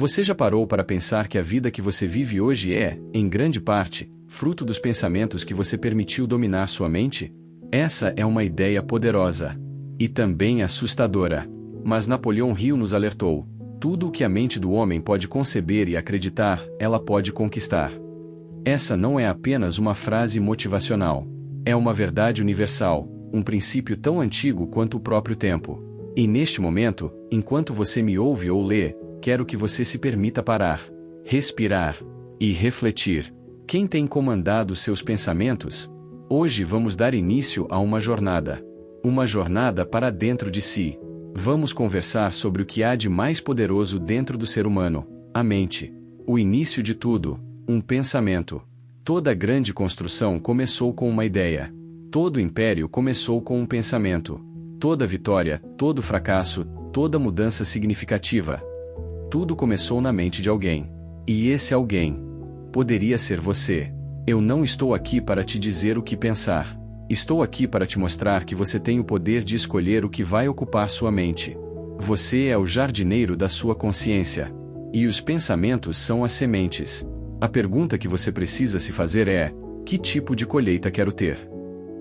Você já parou para pensar que a vida que você vive hoje é, em grande parte, fruto dos pensamentos que você permitiu dominar sua mente? Essa é uma ideia poderosa. E também assustadora. Mas Napoleão Hill nos alertou: tudo o que a mente do homem pode conceber e acreditar, ela pode conquistar. Essa não é apenas uma frase motivacional. É uma verdade universal, um princípio tão antigo quanto o próprio tempo. E neste momento, enquanto você me ouve ou lê, quero que você se permita parar, respirar e refletir. Quem tem comandado seus pensamentos? Hoje vamos dar início a uma jornada. Uma jornada para dentro de si. Vamos conversar sobre o que há de mais poderoso dentro do ser humano, a mente. O início de tudo, um pensamento. Toda grande construção começou com uma ideia. Todo império começou com um pensamento. Toda vitória, todo fracasso, toda mudança significativa. Tudo começou na mente de alguém. E esse alguém poderia ser você. Eu não estou aqui para te dizer o que pensar. Estou aqui para te mostrar que você tem o poder de escolher o que vai ocupar sua mente. Você é o jardineiro da sua consciência. E os pensamentos são as sementes. A pergunta que você precisa se fazer é: que tipo de colheita quero ter?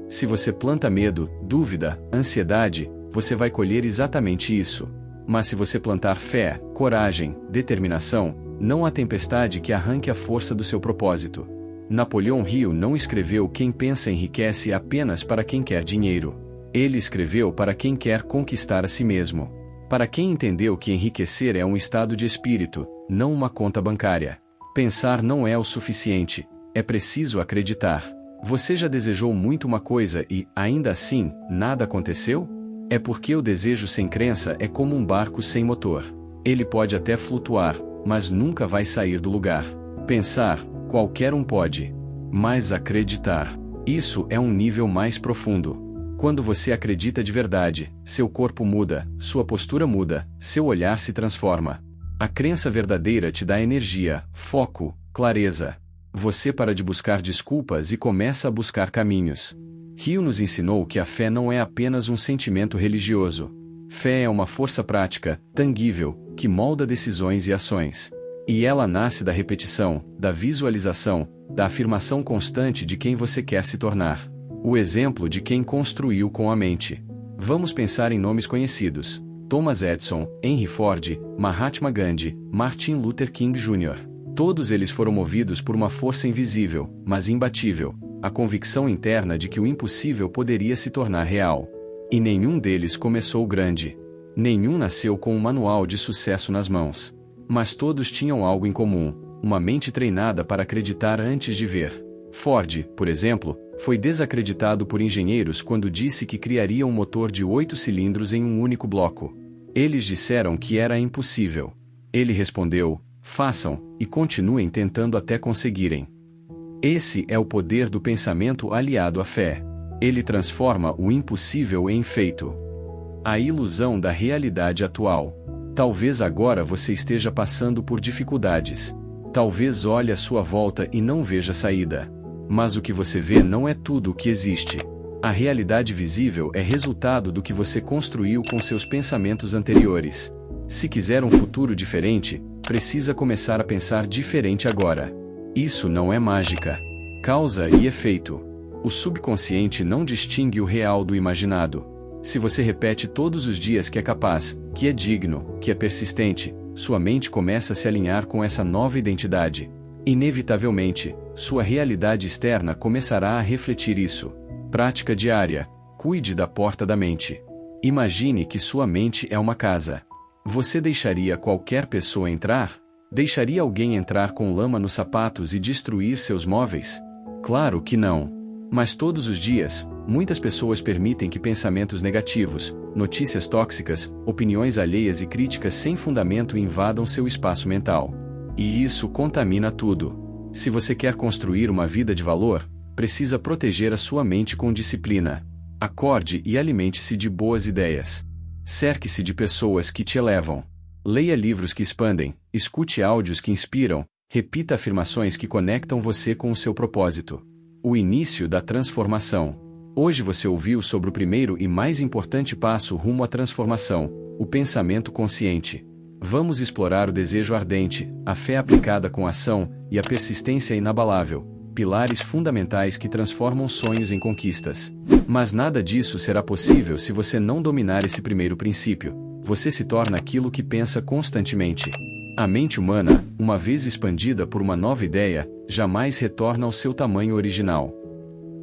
Se você planta medo, dúvida, ansiedade, você vai colher exatamente isso. Mas se você plantar fé, coragem, determinação, não há tempestade que arranque a força do seu propósito. Napoleão Hill não escreveu "Quem pensa enriquece" apenas para quem quer dinheiro. Ele escreveu para quem quer conquistar a si mesmo. Para quem entendeu que enriquecer é um estado de espírito, não uma conta bancária. Pensar não é o suficiente, é preciso acreditar. Você já desejou muito uma coisa e, ainda assim, nada aconteceu? É porque o desejo sem crença é como um barco sem motor. Ele pode até flutuar, mas nunca vai sair do lugar. Pensar, qualquer um pode. Mas acreditar, isso é um nível mais profundo. Quando você acredita de verdade, seu corpo muda, sua postura muda, seu olhar se transforma. A crença verdadeira te dá energia, foco, clareza. Você para de buscar desculpas e começa a buscar caminhos. Hill nos ensinou que a fé não é apenas um sentimento religioso. Fé é uma força prática, tangível, que molda decisões e ações. E ela nasce da repetição, da visualização, da afirmação constante de quem você quer se tornar. O exemplo de quem construiu com a mente. Vamos pensar em nomes conhecidos: Thomas Edison, Henry Ford, Mahatma Gandhi, Martin Luther King Jr. Todos eles foram movidos por uma força invisível, mas imbatível, a convicção interna de que o impossível poderia se tornar real. E nenhum deles começou grande. Nenhum nasceu com um manual de sucesso nas mãos. Mas todos tinham algo em comum: uma mente treinada para acreditar antes de ver. Ford, por exemplo, foi desacreditado por engenheiros quando disse que criaria um motor de 8 cilindros em um único bloco. Eles disseram que era impossível. Ele respondeu: façam, e continuem tentando até conseguirem. Esse é o poder do pensamento aliado à fé. Ele transforma o impossível em feito. A ilusão da realidade atual. Talvez agora você esteja passando por dificuldades. Talvez olhe à sua volta e não veja saída. Mas o que você vê não é tudo o que existe. A realidade visível é resultado do que você construiu com seus pensamentos anteriores. Se quiser um futuro diferente, precisa começar a pensar diferente agora. Isso não é mágica. Causa e efeito. O subconsciente não distingue o real do imaginado. Se você repete todos os dias que é capaz, que é digno, que é persistente, sua mente começa a se alinhar com essa nova identidade. Inevitavelmente, sua realidade externa começará a refletir isso. Prática diária. Cuide da porta da mente. Imagine que sua mente é uma casa. Você deixaria qualquer pessoa entrar? Deixaria alguém entrar com lama nos sapatos e destruir seus móveis? Claro que não. Mas todos os dias, muitas pessoas permitem que pensamentos negativos, notícias tóxicas, opiniões alheias e críticas sem fundamento invadam seu espaço mental. E isso contamina tudo. Se você quer construir uma vida de valor, precisa proteger a sua mente com disciplina. Acorde e alimente-se de boas ideias. Cerque-se de pessoas que te elevam. Leia livros que expandem, escute áudios que inspiram, repita afirmações que conectam você com o seu propósito. O início da transformação. Hoje você ouviu sobre o primeiro e mais importante passo rumo à transformação: o pensamento consciente. Vamos explorar o desejo ardente, a fé aplicada com ação e a persistência inabalável, pilares fundamentais que transformam sonhos em conquistas. Mas nada disso será possível se você não dominar esse primeiro princípio. Você se torna aquilo que pensa constantemente. A mente humana, uma vez expandida por uma nova ideia, jamais retorna ao seu tamanho original.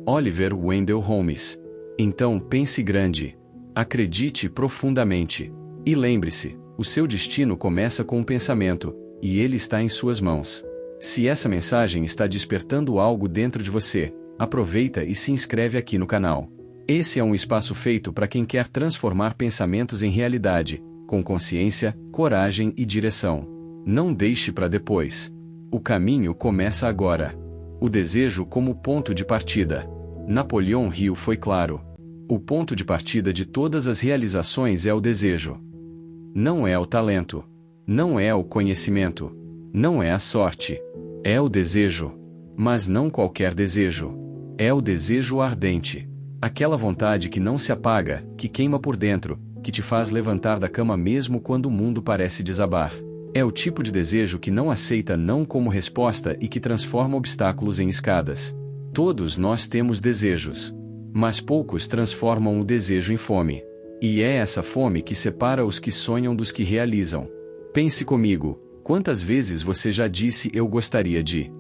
Oliver Wendell Holmes. Então pense grande. Acredite profundamente. E lembre-se, o seu destino começa com um pensamento, e ele está em suas mãos. Se essa mensagem está despertando algo dentro de você, aproveita e se inscreve aqui no canal. Esse é um espaço feito para quem quer transformar pensamentos em realidade, com consciência, coragem e direção. Não deixe para depois. O caminho começa agora. O desejo como ponto de partida. Napoleão Hill foi claro. O ponto de partida de todas as realizações é o desejo. Não é o talento. Não é o conhecimento. Não é a sorte. É o desejo. Mas não qualquer desejo. É o desejo ardente. Aquela vontade que não se apaga, que queima por dentro, que te faz levantar da cama mesmo quando o mundo parece desabar. É o tipo de desejo que não aceita não como resposta e que transforma obstáculos em escadas. Todos nós temos desejos. Mas poucos transformam o desejo em fome. E é essa fome que separa os que sonham dos que realizam. Pense comigo, quantas vezes você já disse eu gostaria de?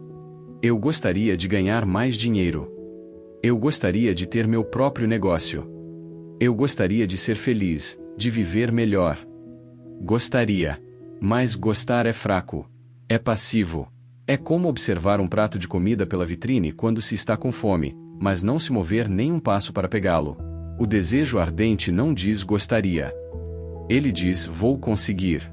Eu gostaria de ganhar mais dinheiro. Eu gostaria de ter meu próprio negócio. Eu gostaria de ser feliz, de viver melhor. Gostaria. Mas gostar é fraco. É passivo. É como observar um prato de comida pela vitrine quando se está com fome, mas não se mover nem um passo para pegá-lo. O desejo ardente não diz gostaria. Ele diz vou conseguir.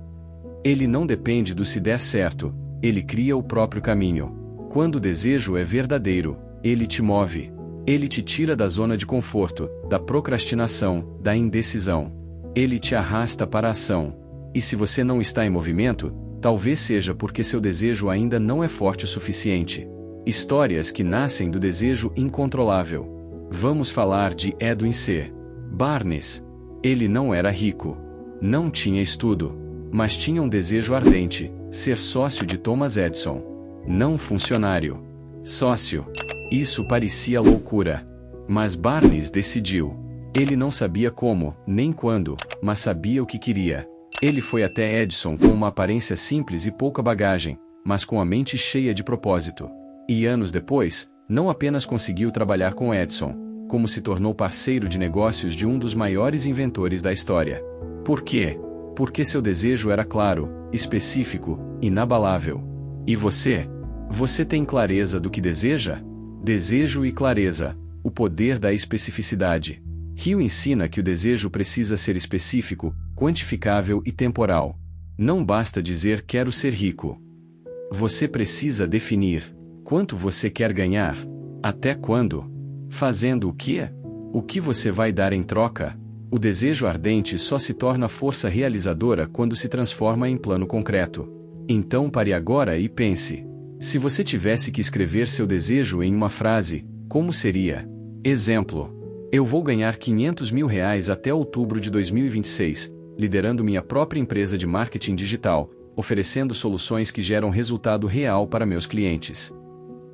Ele não depende do se der certo, ele cria o próprio caminho. Quando o desejo é verdadeiro, ele te move. Ele te tira da zona de conforto, da procrastinação, da indecisão. Ele te arrasta para a ação. E se você não está em movimento, talvez seja porque seu desejo ainda não é forte o suficiente. Histórias que nascem do desejo incontrolável. Vamos falar de Edwin C. Barnes. Ele não era rico. Não tinha estudo. Mas tinha um desejo ardente, ser sócio de Thomas Edison. Não funcionário. Sócio. Isso parecia loucura. Mas Barnes decidiu. Ele não sabia como, nem quando, mas sabia o que queria. Ele foi até Edison com uma aparência simples e pouca bagagem, mas com a mente cheia de propósito. E anos depois, não apenas conseguiu trabalhar com Edison, como se tornou parceiro de negócios de um dos maiores inventores da história. Por quê? Porque seu desejo era claro, específico, inabalável. E você? Você tem clareza do que deseja? Desejo e clareza, o poder da especificidade. Hill ensina que o desejo precisa ser específico, quantificável e temporal. Não basta dizer quero ser rico. Você precisa definir quanto você quer ganhar, até quando, fazendo o quê? O que você vai dar em troca? O desejo ardente só se torna força realizadora quando se transforma em plano concreto. Então pare agora e pense. Se você tivesse que escrever seu desejo em uma frase, como seria? Exemplo. Eu vou ganhar R$500 mil até outubro de 2026, liderando minha própria empresa de marketing digital, oferecendo soluções que geram resultado real para meus clientes.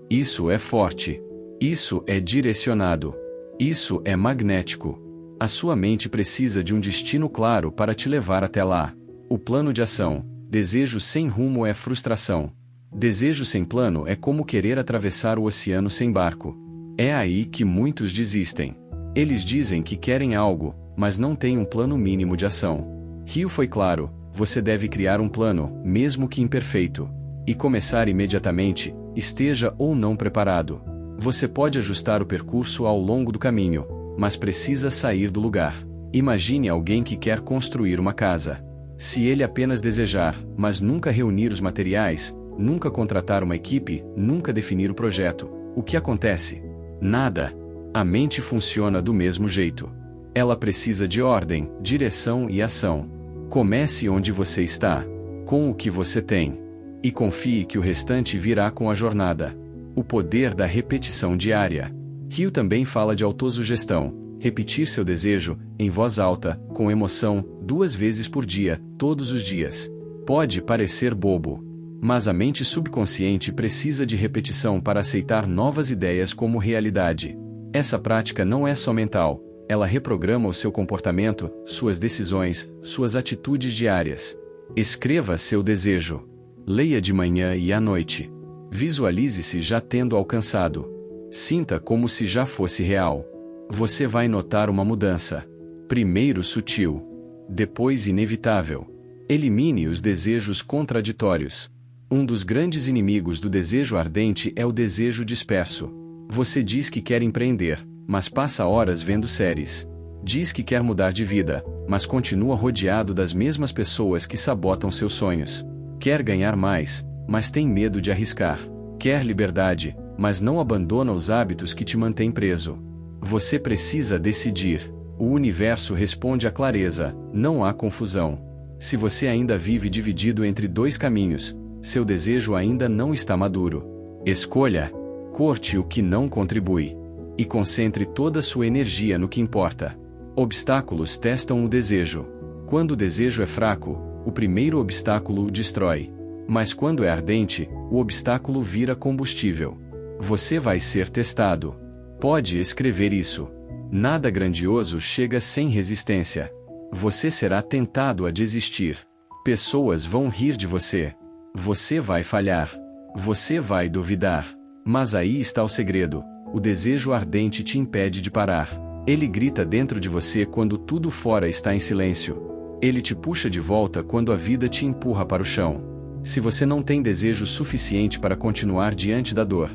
Isso é forte. Isso é direcionado. Isso é magnético. A sua mente precisa de um destino claro para te levar até lá. O plano de ação. Desejo sem rumo é frustração. Desejo sem plano é como querer atravessar o oceano sem barco. É aí que muitos desistem. Eles dizem que querem algo, mas não têm um plano mínimo de ação. Hill foi claro, você deve criar um plano, mesmo que imperfeito. E começar imediatamente, esteja ou não preparado. Você pode ajustar o percurso ao longo do caminho, mas precisa sair do lugar. Imagine alguém que quer construir uma casa. Se ele apenas desejar, mas nunca reunir os materiais, nunca contratar uma equipe, nunca definir o projeto, o que acontece? Nada. A mente funciona do mesmo jeito. Ela precisa de ordem, direção e ação. Comece onde você está, com o que você tem. E confie que o restante virá com a jornada. O poder da repetição diária. Hill também fala de autossugestão, repetir seu desejo, em voz alta, com emoção, 2 vezes por dia, todos os dias. Pode parecer bobo, mas a mente subconsciente precisa de repetição para aceitar novas ideias como realidade. Essa prática não é só mental, ela reprograma o seu comportamento, suas decisões, suas atitudes diárias. Escreva seu desejo. Leia de manhã e à noite. Visualize-se já tendo alcançado. Sinta como se já fosse real. Você vai notar uma mudança. Primeiro sutil, depois inevitável. Elimine os desejos contraditórios. Um dos grandes inimigos do desejo ardente é o desejo disperso. Você diz que quer empreender, mas passa horas vendo séries. Diz que quer mudar de vida, mas continua rodeado das mesmas pessoas que sabotam seus sonhos. Quer ganhar mais, mas tem medo de arriscar. Quer liberdade, mas não abandona os hábitos que te mantêm preso. Você precisa decidir. O universo responde à clareza, não há confusão. Se você ainda vive dividido entre dois caminhos, seu desejo ainda não está maduro. Escolha. Corte o que não contribui. E concentre toda sua energia no que importa. Obstáculos testam o desejo. Quando o desejo é fraco, o primeiro obstáculo o destrói. Mas quando é ardente, o obstáculo vira combustível. Você vai ser testado. Pode escrever isso. Nada grandioso chega sem resistência. Você será tentado a desistir. Pessoas vão rir de você. Você vai falhar. Você vai duvidar. Mas aí está o segredo. O desejo ardente te impede de parar. Ele grita dentro de você quando tudo fora está em silêncio. Ele te puxa de volta quando a vida te empurra para o chão. Se você não tem desejo suficiente para continuar diante da dor,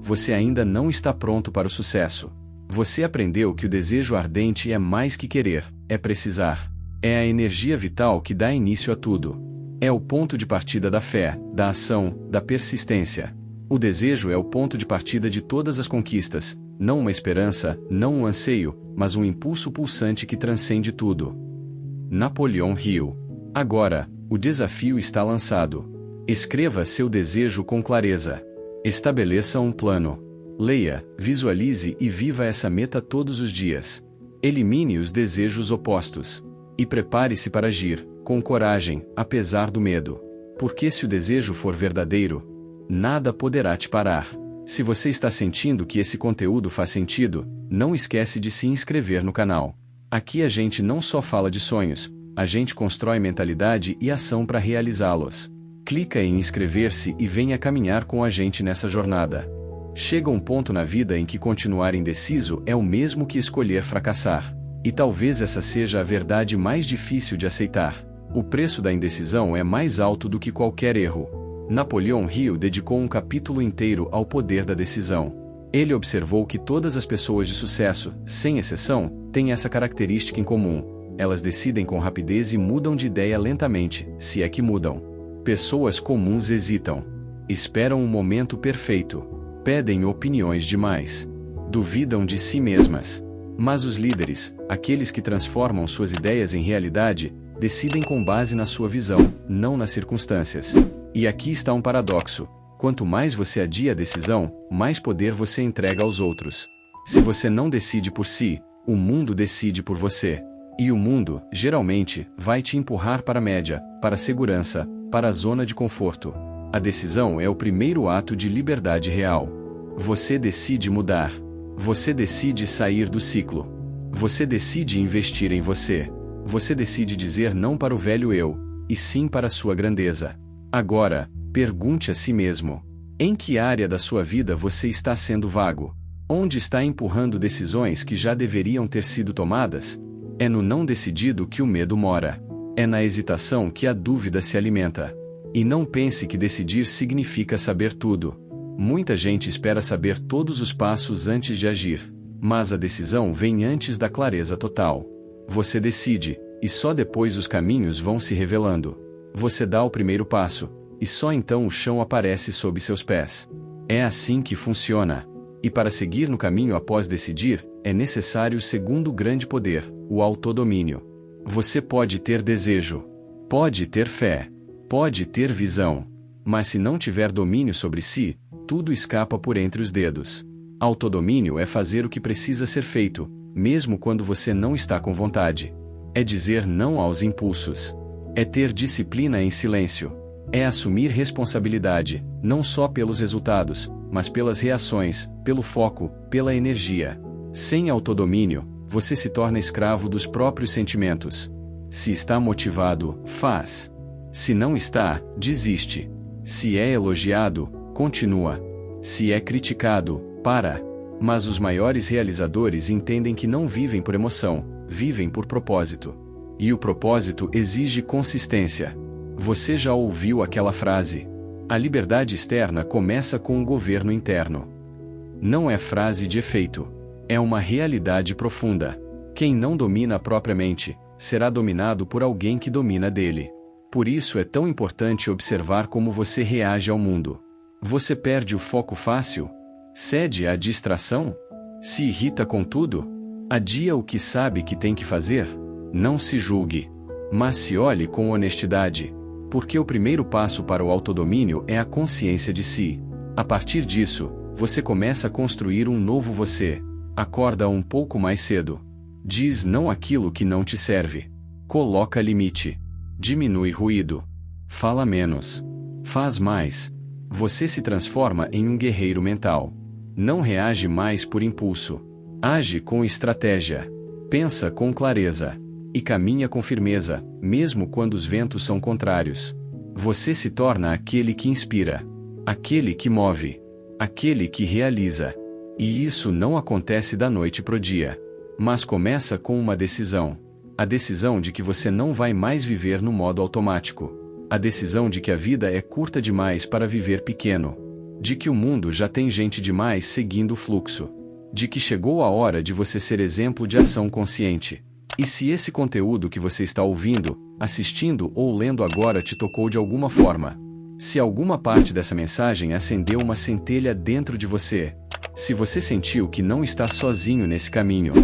você ainda não está pronto para o sucesso. Você aprendeu que o desejo ardente é mais que querer, é precisar. É a energia vital que dá início a tudo. É o ponto de partida da fé, da ação, da persistência. O desejo é o ponto de partida de todas as conquistas, não uma esperança, não um anseio, mas um impulso pulsante que transcende tudo. Napoleão Hill. Agora, o desafio está lançado. Escreva seu desejo com clareza. Estabeleça um plano. Leia, visualize e viva essa meta todos os dias. Elimine os desejos opostos. E prepare-se para agir, com coragem, apesar do medo. Porque se o desejo for verdadeiro, nada poderá te parar. Se você está sentindo que esse conteúdo faz sentido, não esquece de se inscrever no canal. Aqui a gente não só fala de sonhos, a gente constrói mentalidade e ação para realizá-los. Clica em inscrever-se e venha caminhar com a gente nessa jornada. Chega um ponto na vida em que continuar indeciso é o mesmo que escolher fracassar. E talvez essa seja a verdade mais difícil de aceitar. O preço da indecisão é mais alto do que qualquer erro. Napoleão Hill dedicou um capítulo inteiro ao poder da decisão. Ele observou que todas as pessoas de sucesso, sem exceção, têm essa característica em comum. Elas decidem com rapidez e mudam de ideia lentamente, se é que mudam. Pessoas comuns hesitam. Esperam um momento perfeito. Pedem opiniões demais. Duvidam de si mesmas. Mas os líderes, aqueles que transformam suas ideias em realidade, decidem com base na sua visão, não nas circunstâncias. E aqui está um paradoxo. Quanto mais você adia a decisão, mais poder você entrega aos outros. Se você não decide por si, o mundo decide por você. E o mundo, geralmente, vai te empurrar para a média, para a segurança, para a zona de conforto. A decisão é o primeiro ato de liberdade real. Você decide mudar. Você decide sair do ciclo. Você decide investir em você. Você decide dizer não para o velho eu, e sim para a sua grandeza. Agora, pergunte a si mesmo: em que área da sua vida você está sendo vago? Onde está empurrando decisões que já deveriam ter sido tomadas? É no não decidido que o medo mora. É na hesitação que a dúvida se alimenta. E não pense que decidir significa saber tudo. Muita gente espera saber todos os passos antes de agir. Mas a decisão vem antes da clareza total. Você decide, e só depois os caminhos vão se revelando. Você dá o primeiro passo, e só então o chão aparece sob seus pés. É assim que funciona. E para seguir no caminho após decidir, é necessário o segundo grande poder, o autodomínio. Você pode ter desejo, pode ter fé, pode ter visão, mas se não tiver domínio sobre si, tudo escapa por entre os dedos. Autodomínio é fazer o que precisa ser feito, mesmo quando você não está com vontade. É dizer não aos impulsos. É ter disciplina em silêncio. É assumir responsabilidade, não só pelos resultados, mas pelas reações, pelo foco, pela energia. Sem autodomínio, você se torna escravo dos próprios sentimentos. Se está motivado, faz. Se não está, desiste. Se é elogiado, continua. Se é criticado, para. Mas os maiores realizadores entendem que não vivem por emoção, vivem por propósito. E o propósito exige consistência. Você já ouviu aquela frase? A liberdade externa começa com um governo interno. Não é frase de efeito. É uma realidade profunda. Quem não domina a própria mente, será dominado por alguém que domina dele. Por isso é tão importante observar como você reage ao mundo. Você perde o foco fácil? Cede à distração? Se irrita com tudo? Adia o que sabe que tem que fazer? Não se julgue. Mas se olhe com honestidade. Porque o primeiro passo para o autodomínio é a consciência de si. A partir disso, você começa a construir um novo você. Acorda um pouco mais cedo. Diz não àquilo que não te serve. Coloca limite. Diminui ruído. Fala menos. Faz mais. Você se transforma em um guerreiro mental. Não reage mais por impulso. Age com estratégia. Pensa com clareza. E caminha com firmeza, mesmo quando os ventos são contrários. Você se torna aquele que inspira. Aquele que move. Aquele que realiza. E isso não acontece da noite pro dia. Mas começa com uma decisão. A decisão de que você não vai mais viver no modo automático. A decisão de que a vida é curta demais para viver pequeno. De que o mundo já tem gente demais seguindo o fluxo. De que chegou a hora de você ser exemplo de ação consciente. E se esse conteúdo que você está ouvindo, assistindo ou lendo agora te tocou de alguma forma, se alguma parte dessa mensagem acendeu uma centelha dentro de você, se você sentiu que não está sozinho nesse caminho,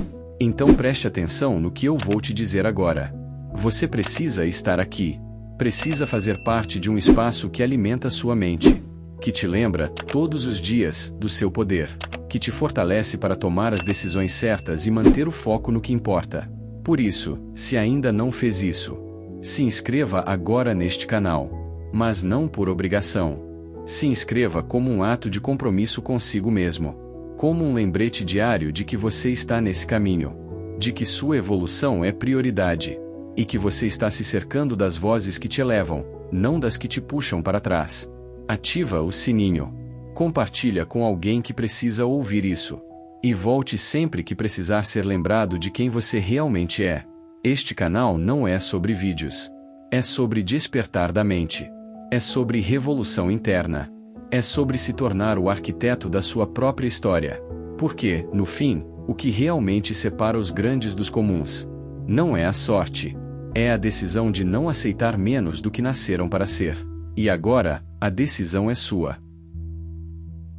então preste atenção no que eu vou te dizer agora. Você precisa estar aqui. Precisa fazer parte de um espaço que alimenta sua mente, que te lembra, todos os dias, do seu poder, que te fortalece para tomar as decisões certas e manter o foco no que importa. Por isso, se ainda não fez isso, se inscreva agora neste canal. Mas não por obrigação. Se inscreva como um ato de compromisso consigo mesmo. Como um lembrete diário de que você está nesse caminho. De que sua evolução é prioridade. E que você está se cercando das vozes que te elevam, não das que te puxam para trás. Ativa o sininho. Compartilha com alguém que precisa ouvir isso. E volte sempre que precisar ser lembrado de quem você realmente é. Este canal não é sobre vídeos. É sobre despertar da mente. É sobre revolução interna. É sobre se tornar o arquiteto da sua própria história. Porque, no fim, o que realmente separa os grandes dos comuns não é a sorte. É a decisão de não aceitar menos do que nasceram para ser. E agora, a decisão é sua.